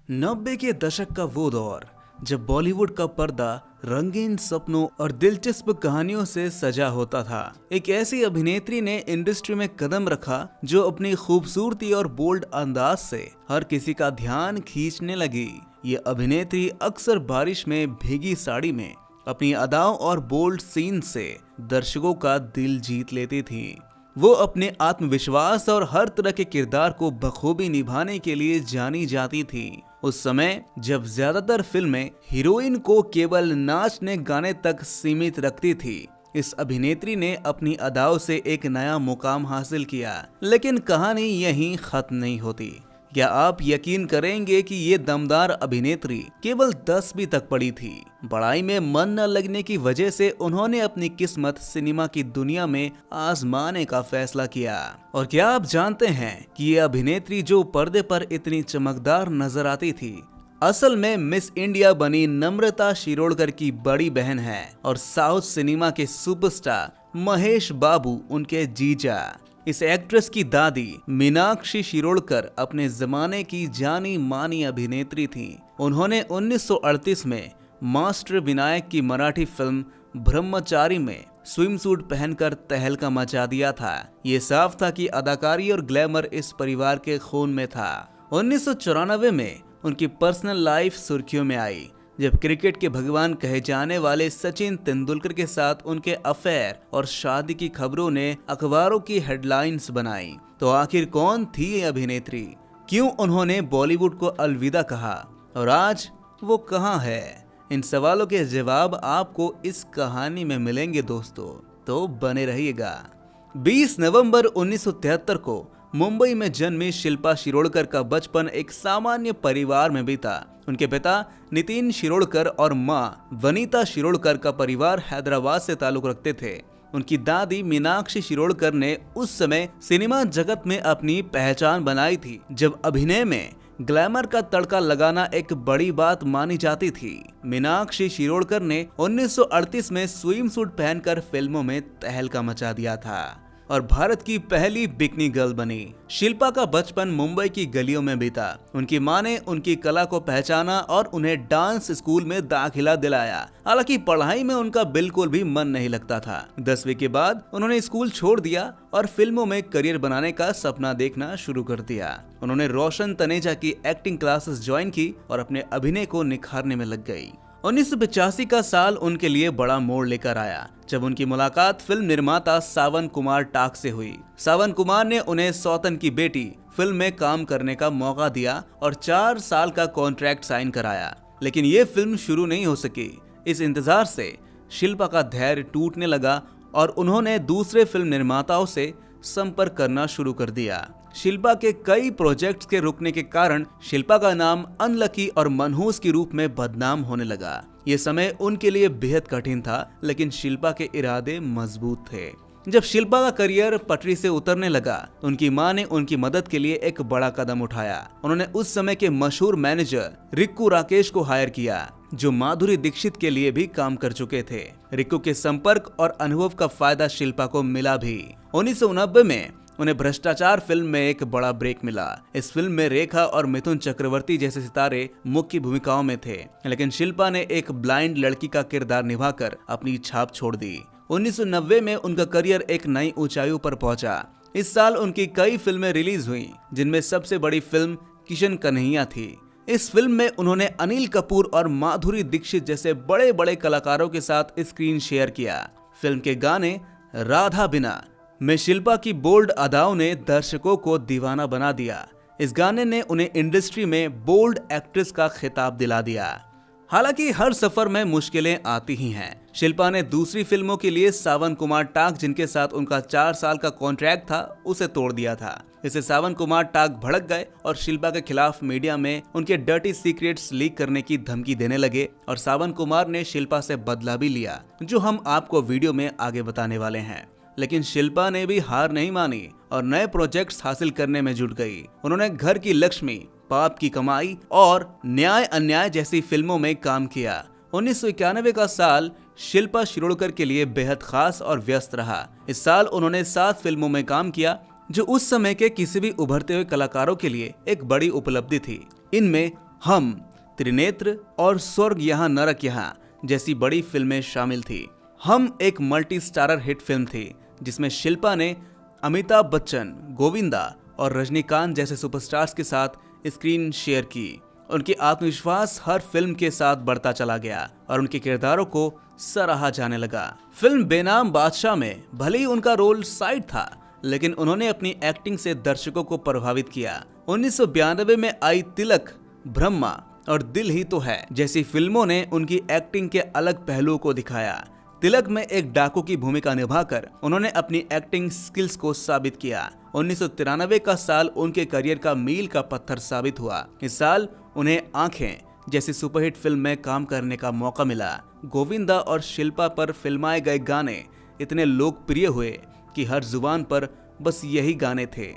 90 के दशक का वो दौर जब बॉलीवुड का पर्दा रंगीन सपनों और दिलचस्प कहानियों से सजा होता था। एक ऐसी अभिनेत्री ने इंडस्ट्री में कदम रखा जो अपनी खूबसूरती और बोल्ड अंदाज से हर किसी का ध्यान खींचने लगी। ये अभिनेत्री अक्सर बारिश में भीगी साड़ी में अपनी अदाओं और बोल्ड सीन से दर्शकों का दिल जीत लेती थी। वो अपने आत्मविश्वास और हर तरह के किरदार को बखूबी निभाने के लिए जानी जाती थी। उस समय जब ज्यादातर फिल्में हीरोइन को केवल नाचने गाने तक सीमित रखती थी, इस अभिनेत्री ने अपनी अदाओं से एक नया मुकाम हासिल किया। लेकिन कहानी यहीं खत्म नहीं होती। क्या आप यकीन करेंगे कि ये दमदार अभिनेत्री केवल 10वीं तक पढ़ी थी। पढ़ाई में मन न लगने की वजह से उन्होंने अपनी किस्मत सिनेमा की दुनिया में आजमाने का फैसला किया। और क्या आप जानते हैं कि ये अभिनेत्री जो पर्दे पर इतनी चमकदार नजर आती थी, असल में मिस इंडिया बनी नम्रता शिरोडकर की बड़ी बहन है और साउथ सिनेमा के सुपरस्टार महेश बाबू उनके जीजा। इस एक्ट्रेस की दादी मीनाक्षी शिरोडकर अपने जमाने की जानी मानी अभिनेत्री थी। उन्होंने 1938 में मास्टर विनायक की मराठी फिल्म ब्रह्मचारी में स्विम सूट पहनकर तहलका मचा दिया था। ये साफ था कि अदाकारी और ग्लैमर इस परिवार के खून में था। 1994 में उनकी पर्सनल लाइफ सुर्खियों में आई जब क्रिकेट के भगवान कहे जाने वाले सचिन तेंदुलकर के साथ उनके अफेयर और शादी की खबरों ने अखबारों की हेडलाइंस बनाई। तो आखिर कौन थी ये अभिनेत्री, क्यों उन्होंने बॉलीवुड को अलविदा कहा और आज वो कहां है? इन सवालों के जवाब आपको इस कहानी में मिलेंगे दोस्तों, तो बने रहिएगा। 20 नवंबर 1973 को मुंबई में जन्मी शिल्पा शिरोडकर का बचपन एक सामान्य परिवार में बीता। उनके पिता नितिन शिरोडकर और मां वनीता शिरोडकर का परिवार हैदराबाद से ताल्लुक रखते थे। उनकी दादी मीनाक्षी शिरोडकर ने उस समय सिनेमा जगत में अपनी पहचान बनाई थी, जब अभिनय में ग्लैमर का तड़का लगाना एक बड़ी बात मानी जाती थी। मीनाक्षी शिरोडकर ने 1938 में स्विम सूट पहनकर फिल्मों में तहलका मचा दिया था और भारत की पहली बिकनी गर्ल बनी। शिल्पा का बचपन मुंबई की गलियों में बीता। उनकी मां ने उनकी कला को पहचाना और उन्हें डांस स्कूल में दाखिला दिलाया। हालांकि पढ़ाई में उनका बिल्कुल भी मन नहीं लगता था। 10वीं के बाद उन्होंने स्कूल छोड़ दिया और फिल्मों में करियर बनाने का सपना देखना शुरू कर दिया। उन्होंने रोशन तनेजा की एक्टिंग क्लासेस ज्वाइन की और अपने अभिनय को निखारने में लग गई। 1985 का साल उनके लिए बड़ा मोड़ लेकर आया जब उनकी मुलाकात फिल्म निर्माता सावन कुमार टाक से हुई। सावन कुमार ने उन्हें सौतन की बेटी फिल्म में काम करने का मौका दिया और 4 साल का कॉन्ट्रैक्ट साइन कराया। लेकिन ये फिल्म शुरू नहीं हो सकी। इस इंतजार से शिल्पा का धैर्य टूटने लगा और उन्होंने दूसरे फिल्म निर्माताओं से संपर्क करना शुरू कर दिया। शिल्पा के कई प्रोजेक्ट्स के रुकने के कारण शिल्पा का नाम अनलकी और मनहूस के रूप में बदनाम होने लगा। ये समय उनके लिए बेहद कठिन था, लेकिन शिल्पा के इरादे मजबूत थे। जब शिल्पा का करियर पटरी से उतरने लगा, उनकी मां ने उनकी मदद के लिए एक बड़ा कदम उठाया। उन्होंने उस समय के मशहूर मैनेजर रिक्कू राकेश को हायर किया, जो माधुरी दीक्षित के लिए भी काम कर चुके थे। रिक्कू के संपर्क और अनुभव का फायदा शिल्पा को मिला भी। 1990 में उन्हें भ्रष्टाचार फिल्म में एक बड़ा ब्रेक मिला। इस फिल्म में रेखा और मिथुन चक्रवर्ती जैसे सितारे मुख्य भूमिकाओं में थे, लेकिन शिल्पा ने एक ब्लाइंड लड़की का किरदार निभाकर अपनी छाप छोड़ दी। 1990 में उनका करियर एक नई ऊंचाइयों पर पहुंचा। इस साल उनकी कई फिल्में रिलीज हुई, जिनमें सबसे बड़ी फिल्म किशन कन्हैया थी। इस फिल्म में उन्होंने अनिल कपूर और माधुरी दीक्षित जैसे बड़े बड़े कलाकारों के साथ स्क्रीन शेयर किया। फिल्म के गाने राधा बिना में शिल्पा की बोल्ड अदाओं ने दर्शकों को दीवाना बना दिया। इस गाने ने उन्हें इंडस्ट्री में बोल्ड एक्ट्रेस का खिताब दिला दिया। हालांकि हर सफर में मुश्किलें आती ही हैं। शिल्पा ने दूसरी फिल्मों के लिए सावन कुमार टाक, जिनके साथ उनका 4 साल का कॉन्ट्रैक्ट था, उसे तोड़ दिया था। इससे सावन कुमार टाक भड़क गए और शिल्पा के खिलाफ मीडिया में उनके डर्टी सीक्रेट्स लीक करने की धमकी देने लगे और सावन कुमार ने शिल्पा से बदला भी लिया, जो हम आपको वीडियो में आगे बताने वाले हैं। लेकिन शिल्पा ने भी हार नहीं मानी और नए प्रोजेक्ट्स हासिल करने में जुट गई। उन्होंने घर की लक्ष्मी, पाप की कमाई और न्याय अन्याय जैसी फिल्मों में काम किया। 1991 का साल शिल्पा शिरोडकर के लिए बेहद खास और व्यस्त रहा। इस साल उन्होंने 7 फिल्मों में काम किया, जो उस समय के किसी भी उभरते हुए कलाकारों के लिए एक बड़ी उपलब्धि थी। इनमें हम, त्रिनेत्र और स्वर्ग यहाँ नरक यहाँ जैसी बड़ी फिल्में शामिल थी। हम एक मल्टी स्टारर हिट फिल्म थी जिसमें शिल्पा ने अमिताभ बच्चन, गोविंदा और रजनीकांत जैसे सुपरस्टार्स के साथ स्क्रीन शेयर की। उनकी आत्मविश्वास हर फिल्म के साथ बढ़ता चला गया और उनके किरदारों को सराहा जाने लगा। फिल्म बेनाम बादशाह में भले ही उनका रोल साइड था, लेकिन उन्होंने अपनी एक्टिंग से दर्शकों को प्रभावित किया। 1992 में आई तिलक, ब्रह्मा और दिल ही तो है जैसी फिल्मों ने उनकी एक्टिंग के अलग पहलुओं को दिखाया। तिलक में एक डाकू की भूमिका निभाकर उन्होंने अपनी एक्टिंग स्किल्स को साबित किया। 1993 का साल उनके करियर का मील का पत्थर साबित हुआ। इस साल उन्हें आंखें जैसी सुपरहिट फिल्म में काम करने का मौका मिला। गोविंदा और शिल्पा पर फिल्माए गए गाने इतने लोकप्रिय हुए कि हर जुबान पर बस यही गाने थे।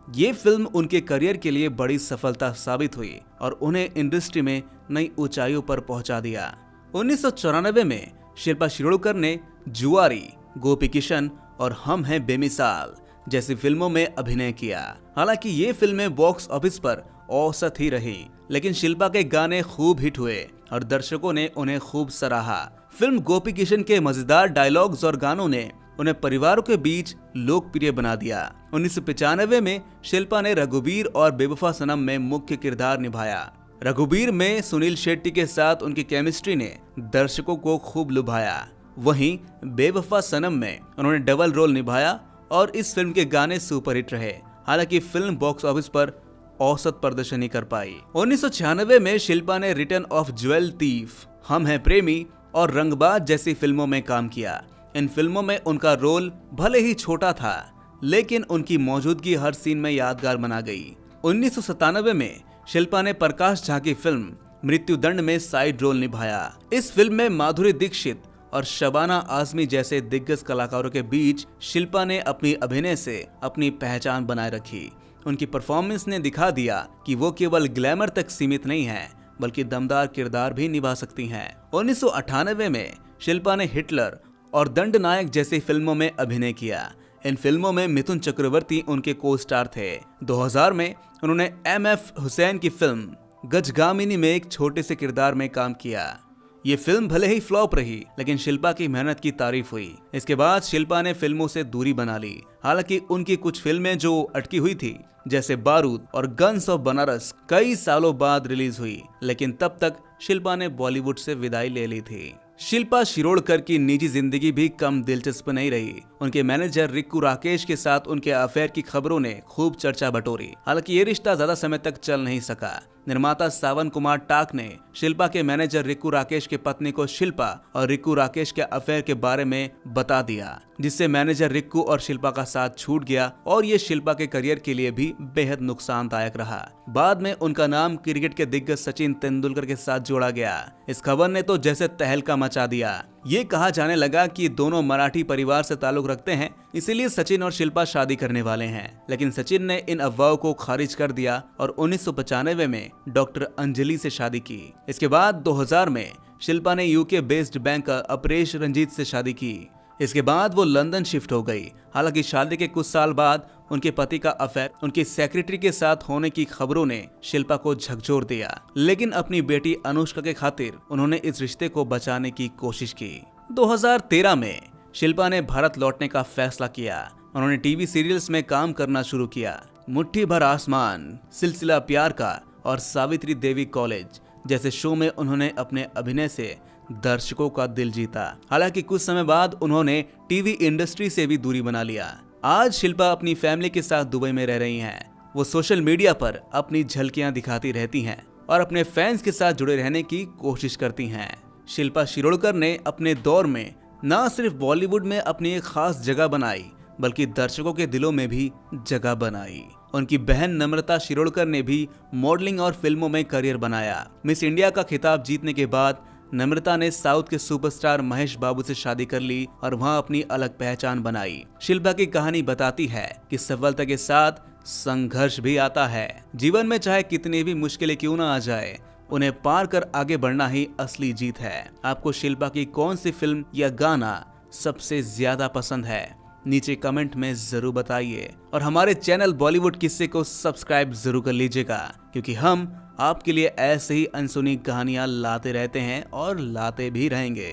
ये फिल्म उनके करियर के लिए बड़ी सफलता साबित हुई और उन्हें इंडस्ट्री में नई ऊंचाइयों पर पहुंचा दिया। 1994 में शिल्पा शिरोडकर ने जुआरी, गोपी किशन और हम हैं बेमिसाल जैसी फिल्मों में अभिनय किया। हालांकि ये फिल्में बॉक्स ऑफिस पर औसत ही रही, लेकिन शिल्पा के गाने खूब हिट हुए और दर्शकों ने उन्हें खूब सराहा। फिल्म गोपी किशन के मजेदार डायलॉग्स और गानों ने उन्हें परिवारों के बीच लोकप्रिय बना दिया। 1995 में शिल्पा ने रघुवीर और बेवफा सनम में मुख्य किरदार निभाया। रघुवीर में सुनील शेट्टी के साथ उनकी केमिस्ट्री ने दर्शकों को खूब लुभाया। वहीं बेवफा सनम में उन्होंने डबल रोल निभाया और इस फिल्म के गाने सुपरहिट रहे। हालांकि फिल्म बॉक्स ऑफिस पर औसत प्रदर्शन ही कर पाई। 1996 में शिल्पा ने रिटर्न ऑफ ज्वेल थीफ, हम हैं प्रेमी और रंगबाज जैसी फिल्मों में काम किया। इन फिल्मों में उनका रोल भले ही छोटा था, लेकिन उनकी मौजूदगी हर सीन में यादगार बना गई। 1997 में शिल्पा ने प्रकाश झा की फिल्म मृत्युदंड में साइड रोल निभाया। इस फिल्म में माधुरी दीक्षित और शबाना आजमी जैसे दिग्गज कलाकारों के बीच शिल्पा ने अपनी अभिनय से अपनी पहचान बनाए रखी। उनकी परफॉर्मेंस ने दिखा दिया कि वो केवल ग्लैमर तक सीमित नहीं है, बल्कि दमदार किरदार भी निभा सकती हैं। 1998 में शिल्पा ने हिटलर और दंड नायक जैसी फिल्मों में अभिनय किया। इन फिल्मों में मिथुन चक्रवर्ती उनके को स्टार थे। 2000 में उन्होंने MF हुसैन की फिल्म गजगामिनी में एक छोटे से किरदार में काम किया। ये फिल्म भले ही फ्लॉप रही, लेकिन शिल्पा की मेहनत की तारीफ हुई। इसके बाद शिल्पा ने फिल्मों से दूरी बना ली। हालांकि उनकी कुछ फिल्में जो अटकी हुई थी, जैसे बारूद और गन्स ऑफ बनारस, कई सालों बाद रिलीज हुई, लेकिन तब तक शिल्पा ने बॉलीवुड से विदाई ले ली थी। शिल्पा शिरोडकर की निजी जिंदगी भी कम दिलचस्प नहीं रही। उनके मैनेजर रिक्कू राकेश के साथ उनके अफेयर की खबरों ने खूब चर्चा बटोरी। हालांकि ये रिश्ता ज्यादा समय तक चल नहीं सका। निर्माता सावन कुमार टाक ने शिल्पा के मैनेजर रिक्कू राकेश की पत्नी को शिल्पा और रिक्कू राकेश के अफेयर के बारे में बता दिया, जिससे मैनेजर रिक्कू और शिल्पा का साथ छूट गया और ये शिल्पा के करियर के लिए भी बेहद नुकसानदायक रहा। बाद में उनका नाम क्रिकेट के दिग्गज सचिन तेंदुलकर के साथ जोड़ा गया। इस खबर ने तो जैसे तहलका मचा दिया। ये कहा जाने लगा कि दोनों मराठी परिवार से ताल्लुक रखते हैं, इसीलिए सचिन और शिल्पा शादी करने वाले हैं। लेकिन सचिन ने इन अफवाहों को खारिज कर दिया और 1995 में डॉक्टर अंजलि से शादी की। इसके बाद 2000 में शिल्पा ने UK based banker Aparesh Ranjit से शादी की। इसके बाद वो लंदन शिफ्ट हो गई। हालांकि शादी के कुछ साल बाद उनके पति का अफेयर उनकी सेक्रेटरी के साथ होने की खबरों ने शिल्पा को झकझोर दिया, लेकिन अपनी बेटी अनुष्का के खातिर उन्होंने इस रिश्ते को बचाने की कोशिश की। 2013 में शिल्पा ने भारत लौटने का फैसला किया। उन्होंने टीवी सीरियल्स में काम करना शुरू किया। मुट्ठी भर आसमान, सिलसिला प्यार का और सावित्री देवी कॉलेज जैसे शो में उन्होंने अपने अभिनय से दर्शकों का दिल जीता। हालांकि कुछ समय बाद उन्होंने टीवी इंडस्ट्री से भी दूरी बना लिया। आज शिल्पा अपनी फैमिली के साथ दुबई में रह रही हैं। वो सोशल मीडिया पर अपनी झलकियां दिखाती रहती हैं और अपने फैंस के साथ जुड़े रहने की कोशिश करती हैं। शिल्पा शिरोडकर ने अपने दौर में न सिर्फ बॉलीवुड में अपनी एक खास जगह बनाई, बल्कि दर्शकों के दिलों में भी जगह बनाई। उनकी बहन नम्रता शिरोडकर ने भी मॉडलिंग और फिल्मों में करियर बनाया। मिस इंडिया का खिताब जीतने के बाद नम्रता ने साउथ के सुपरस्टार महेश बाबू से शादी कर ली और वहां अपनी अलग पहचान बनाई। शिल्पा की कहानी बताती है कि सफलता के साथ संघर्ष भी आता है। जीवन में चाहे कितनी भी मुश्किलें क्यों ना आ जाए, उन्हें पार कर आगे बढ़ना ही असली जीत है। आपको शिल्पा की कौन सी फिल्म या गाना सबसे ज्यादा पसंद है? नीचे कमेंट में जरूर बताइए और हमारे चैनल बॉलीवुड किस्से को सब्सक्राइब जरूर कर लीजिएगा, क्योंकि हम आपके लिए ऐसे ही अनसुनी कहानियां लाते रहते हैं और लाते भी रहेंगे।